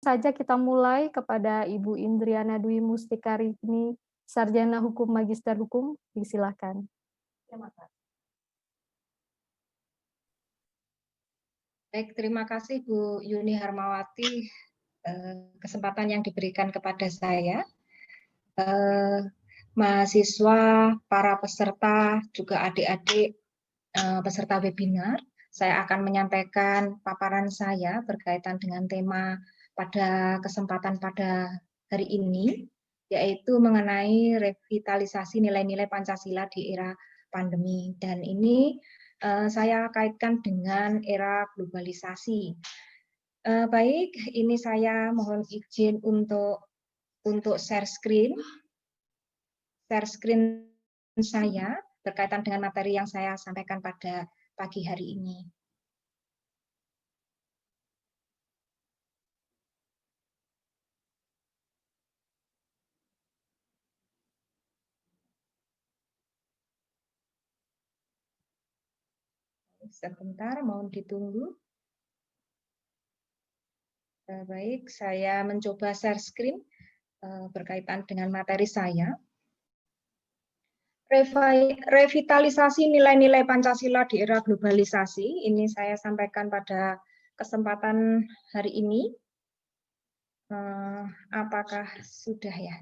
saja kita mulai kepada Ibu Indriana Dwi Mustikarini, Sarjana Hukum Magister Hukum, disilakan. Baik, terima kasih Bu Yuni Harmawati kesempatan yang diberikan kepada saya. Mahasiswa, para peserta, juga adik-adik peserta webinar, saya akan menyampaikan paparan saya berkaitan dengan tema pada kesempatan pada hari ini, yaitu mengenai revitalisasi nilai-nilai Pancasila di era pandemi. Dan ini saya kaitkan dengan era globalisasi. Baik, ini saya mohon izin untuk share screen saya berkaitan dengan materi yang saya sampaikan pada pagi hari ini. Sebentar, mohon ditunggu. Baik, saya mencoba share screen berkaitan dengan materi saya. Revitalisasi nilai-nilai Pancasila di era globalisasi, ini saya sampaikan pada kesempatan hari ini. Apakah sudah ya?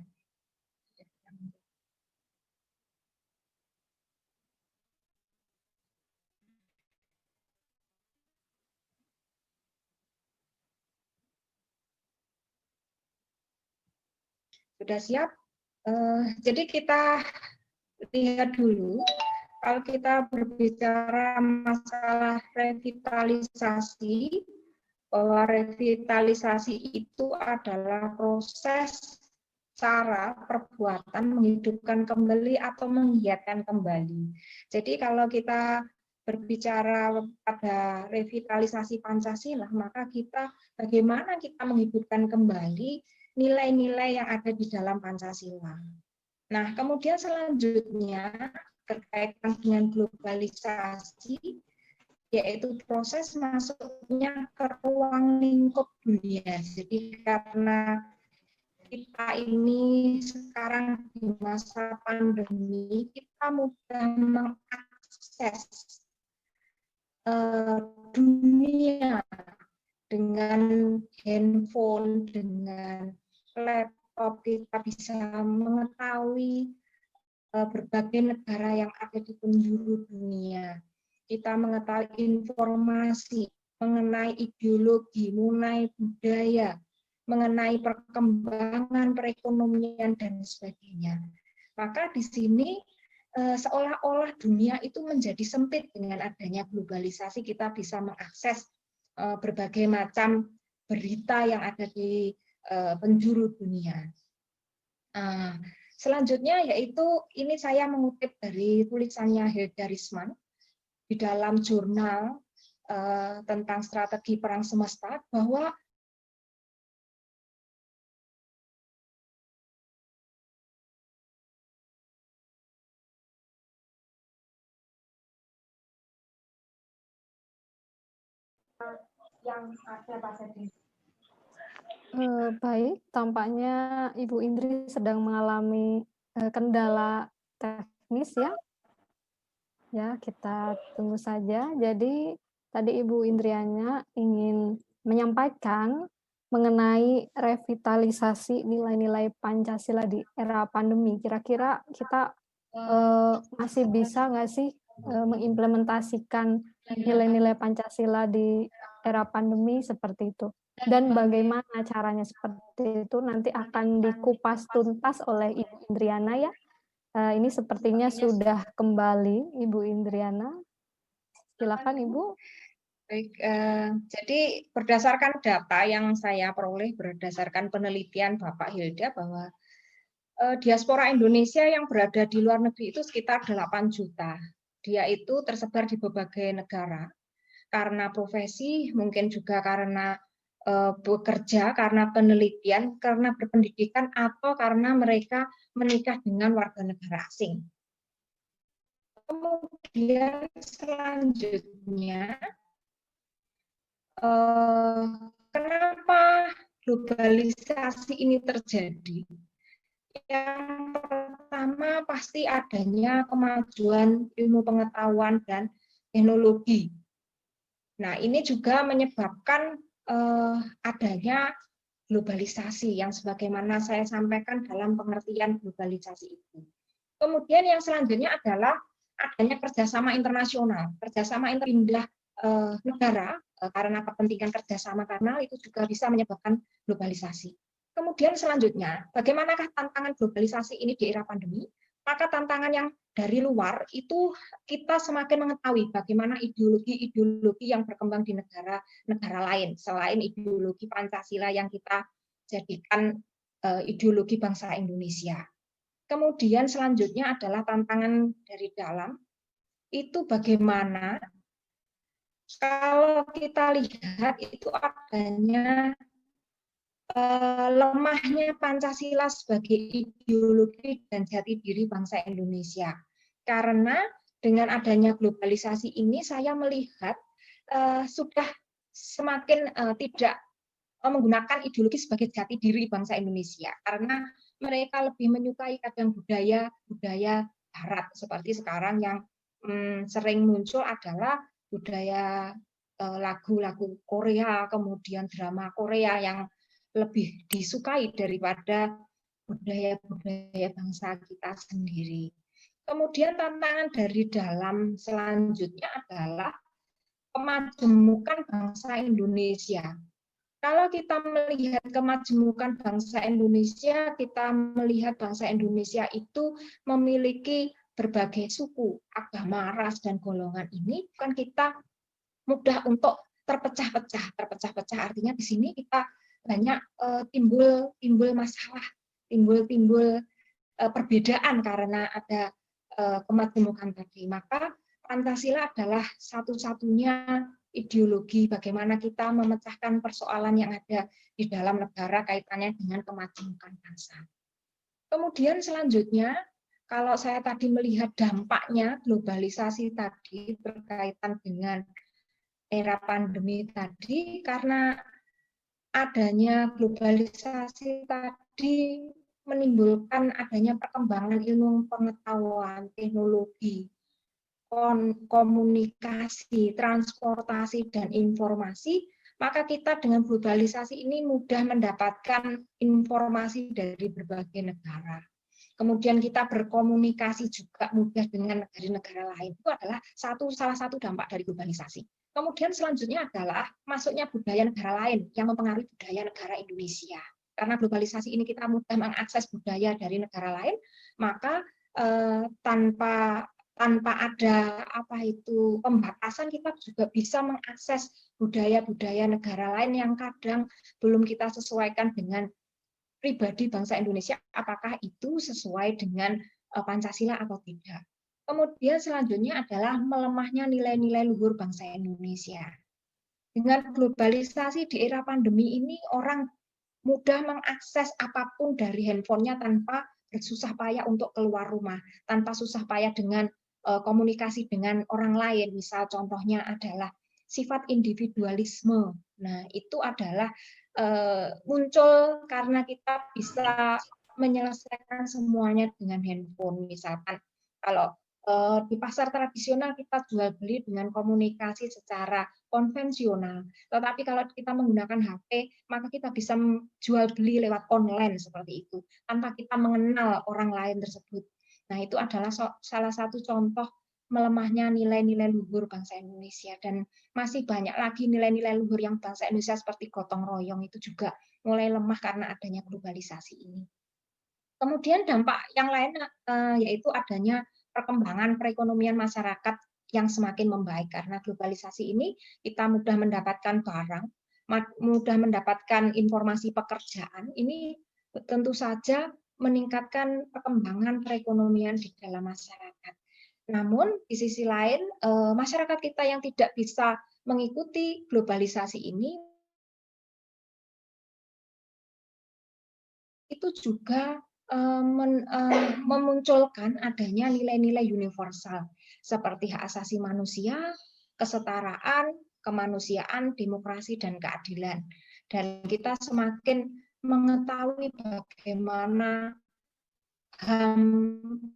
Sudah siap? Jadi kita lihat dulu, kalau kita berbicara masalah revitalisasi, bahwa revitalisasi itu adalah proses cara perbuatan menghidupkan kembali atau menggiatkan kembali. Jadi kalau kita berbicara pada revitalisasi Pancasila, maka bagaimana kita menghidupkan kembali nilai-nilai yang ada di dalam Pancasila. Nah, kemudian selanjutnya berkaitan dengan globalisasi, yaitu proses masuknya ke ruang lingkup dunia. Jadi karena kita ini sekarang di masa pandemi, kita mudah mengakses dunia dengan handphone, dengan laptop, kita bisa mengetahui berbagai negara yang ada di penjuru dunia. Kita mengetahui informasi mengenai ideologi, mengenai budaya, mengenai perkembangan perekonomian dan sebagainya. Maka di sini seolah-olah dunia itu menjadi sempit dengan adanya globalisasi. Kita bisa mengakses berbagai macam berita yang ada di penjuru dunia. Selanjutnya yaitu ini saya mengutip dari tulisannya Hilda Risman di dalam jurnal tentang strategi perang semesta, bahwa yang ada pada diri. Baik, tampaknya Ibu Indri sedang mengalami kendala teknis ya. Ya, kita tunggu saja. Jadi tadi Ibu Indrianya ingin menyampaikan mengenai revitalisasi nilai-nilai Pancasila di era pandemi. Kira-kira kita masih bisa nggak sih mengimplementasikan nilai-nilai Pancasila di era pandemi seperti itu? Dan bagaimana caranya seperti itu nanti akan dikupas tuntas oleh Ibu Indriana ya. Ini sepertinya sudah kembali Ibu Indriana. Silakan Ibu. Baik, jadi berdasarkan data yang saya peroleh berdasarkan penelitian Bapak Hilda, bahwa diaspora Indonesia yang berada di luar negeri itu sekitar 8 juta. Dia itu tersebar di berbagai negara. Karena profesi, mungkin juga karena bekerja, karena penelitian, karena berpendidikan, atau karena mereka menikah dengan warga negara asing. Kemudian selanjutnya, kenapa globalisasi ini terjadi? Yang pertama pasti adanya kemajuan ilmu pengetahuan dan teknologi. Nah, ini juga menyebabkan adanya globalisasi yang sebagaimana saya sampaikan dalam pengertian globalisasi itu. Kemudian yang selanjutnya adalah adanya kerjasama internasional. Kerjasama pindah negara karena kepentingan kerjasama karena itu juga bisa menyebabkan globalisasi. Kemudian selanjutnya, bagaimanakah tantangan globalisasi ini di era pandemi? Maka tantangan yang dari luar itu kita semakin mengetahui bagaimana ideologi-ideologi yang berkembang di negara-negara lain selain ideologi Pancasila yang kita jadikan ideologi bangsa Indonesia. Kemudian selanjutnya adalah tantangan dari dalam, itu bagaimana kalau kita lihat itu adanya lemahnya Pancasila sebagai ideologi dan jati diri bangsa Indonesia. Karena dengan adanya globalisasi ini saya melihat sudah semakin tidak menggunakan ideologi sebagai jati diri bangsa Indonesia. Karena mereka lebih menyukai kadang budaya Barat seperti sekarang yang sering muncul adalah budaya lagu-lagu Korea, kemudian drama Korea yang lebih disukai daripada budaya-budaya bangsa kita sendiri. Kemudian tantangan dari dalam selanjutnya adalah kemajemukan bangsa Indonesia. Kalau kita melihat kemajemukan bangsa Indonesia, kita melihat bangsa Indonesia itu memiliki berbagai suku, agama, ras, dan golongan ini, kan kita mudah untuk terpecah-pecah. Terpecah-pecah artinya di sini kita banyak timbul masalah, timbul perbedaan karena ada kemajemukan tadi. Maka Pancasila adalah satu-satunya ideologi bagaimana kita memecahkan persoalan yang ada di dalam negara kaitannya dengan kemajemukan bangsa. Kemudian selanjutnya, kalau saya tadi melihat dampaknya globalisasi tadi berkaitan dengan era pandemi tadi, karena adanya globalisasi tadi menimbulkan adanya perkembangan ilmu pengetahuan, teknologi, komunikasi, transportasi, dan informasi, maka kita dengan globalisasi ini mudah mendapatkan informasi dari berbagai negara. Kemudian kita berkomunikasi juga mudah dengan negara-negara lain. Itu adalah salah satu dampak dari globalisasi. Kemudian selanjutnya adalah masuknya budaya negara lain yang mempengaruhi budaya negara Indonesia. Karena globalisasi ini kita mudah mengakses budaya dari negara lain, maka tanpa ada pembatasan kita juga bisa mengakses budaya-budaya negara lain yang kadang belum kita sesuaikan dengan pribadi bangsa Indonesia, apakah itu sesuai dengan Pancasila atau tidak. Kemudian selanjutnya adalah melemahnya nilai-nilai luhur bangsa Indonesia. Dengan globalisasi di era pandemi ini, orang mudah mengakses apapun dari handphonenya tanpa bersusah payah untuk keluar rumah, tanpa susah payah dengan komunikasi dengan orang lain. Misal contohnya adalah sifat individualisme. Nah, itu adalah muncul karena kita bisa menyelesaikan semuanya dengan handphone. Misalkan kalau di pasar tradisional kita jual beli dengan komunikasi secara konvensional, tetapi kalau kita menggunakan HP, maka kita bisa jual beli lewat online seperti itu, tanpa kita mengenal orang lain tersebut. Nah, itu adalah salah satu contoh melemahnya nilai-nilai luhur bangsa Indonesia, dan masih banyak lagi nilai-nilai luhur yang bangsa Indonesia seperti gotong royong itu juga mulai lemah karena adanya globalisasi ini. Kemudian dampak yang lain yaitu adanya perkembangan perekonomian masyarakat yang semakin membaik karena globalisasi ini kita mudah mendapatkan barang, mudah mendapatkan informasi pekerjaan. Ini tentu saja meningkatkan perkembangan perekonomian di dalam masyarakat. Namun di sisi lain masyarakat kita yang tidak bisa mengikuti globalisasi ini itu juga memunculkan adanya nilai-nilai universal seperti hak asasi manusia, kesetaraan, kemanusiaan, demokrasi, dan keadilan. dan kita semakin mengetahui bagaimana HAM,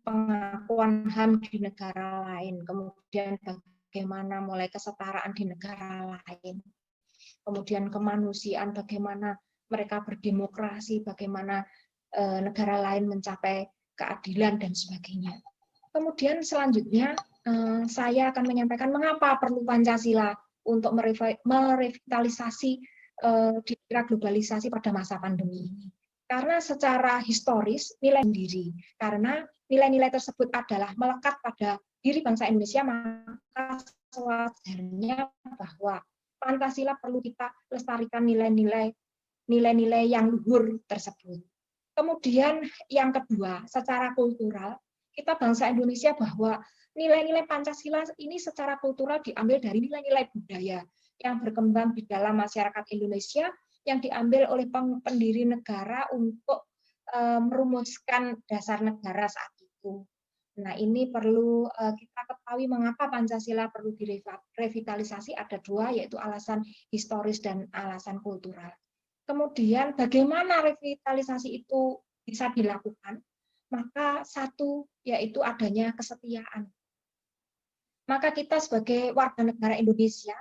pengakuan HAM di negara lain, kemudian bagaimana mulai kesetaraan di negara lain, kemudian kemanusiaan, bagaimana mereka berdemokrasi, bagaimana negara lain mencapai keadilan dan sebagainya. Kemudian selanjutnya saya akan menyampaikan mengapa perlu Pancasila untuk merevitalisasi di era globalisasi pada masa pandemi ini. Karena secara historis nilai diri, karena nilai-nilai tersebut adalah melekat pada diri bangsa Indonesia, maka sewajarnya bahwa Pancasila perlu kita lestarikan nilai-nilai yang luhur tersebut. Kemudian yang kedua, secara kultural, kita bangsa Indonesia bahwa nilai-nilai Pancasila ini secara kultural diambil dari nilai-nilai budaya yang berkembang di dalam masyarakat Indonesia, yang diambil oleh pendiri negara untuk merumuskan dasar negara saat itu. Nah, ini perlu kita ketahui mengapa Pancasila perlu direvitalisasi, ada dua, yaitu alasan historis dan alasan kultural. Kemudian bagaimana revitalisasi itu bisa dilakukan? Maka satu, yaitu adanya kesetiaan. Maka kita sebagai warga negara Indonesia,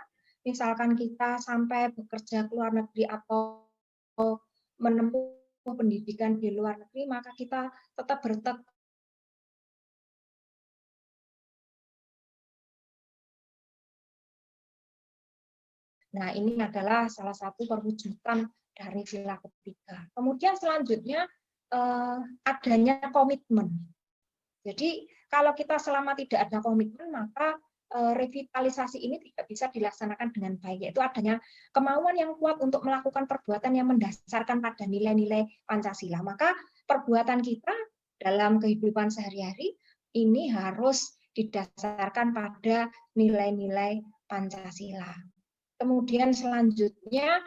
misalkan kita sampai bekerja ke luar negeri atau menempuh pendidikan di luar negeri, maka kita tetap Nah, ini adalah salah satu perwujudan dari sila ketiga. Kemudian selanjutnya adanya komitmen. Jadi kalau kita selama tidak ada komitmen, maka revitalisasi ini tidak bisa dilaksanakan dengan baik, yaitu adanya kemauan yang kuat untuk melakukan perbuatan yang mendasarkan pada nilai-nilai Pancasila. Maka perbuatan kita dalam kehidupan sehari-hari ini harus didasarkan pada nilai-nilai Pancasila. Kemudian selanjutnya,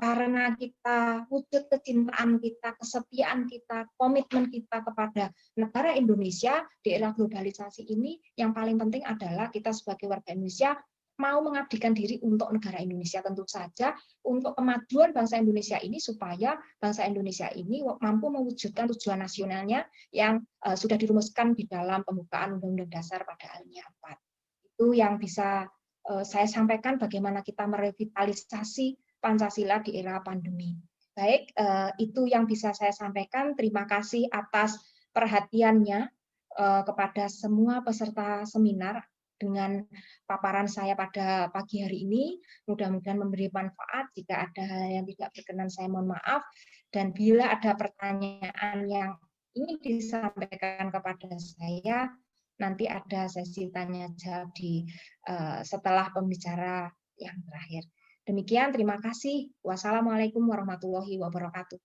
karena kita wujud kecintaan kita, kesetiaan kita, komitmen kita kepada negara Indonesia di era globalisasi ini, yang paling penting adalah kita sebagai warga Indonesia mau mengabdikan diri untuk negara Indonesia, tentu saja untuk kemajuan bangsa Indonesia ini, supaya bangsa Indonesia ini mampu mewujudkan tujuan nasionalnya yang sudah dirumuskan di dalam pembukaan Undang-Undang Dasar pada alinea 4. Itu yang bisa saya sampaikan bagaimana kita merevitalisasi Pancasila di era pandemi. Baik, itu yang bisa saya sampaikan. Terima kasih atas perhatiannya kepada semua peserta seminar dengan paparan saya pada pagi hari ini. Mudah-mudahan memberi manfaat. Jika ada hal yang tidak berkenan, saya mohon maaf. Dan bila ada pertanyaan yang ingin disampaikan kepada saya, nanti ada sesi tanya jawab di setelah pembicara yang terakhir. Demikian, terima kasih. Wassalamualaikum warahmatullahi wabarakatuh.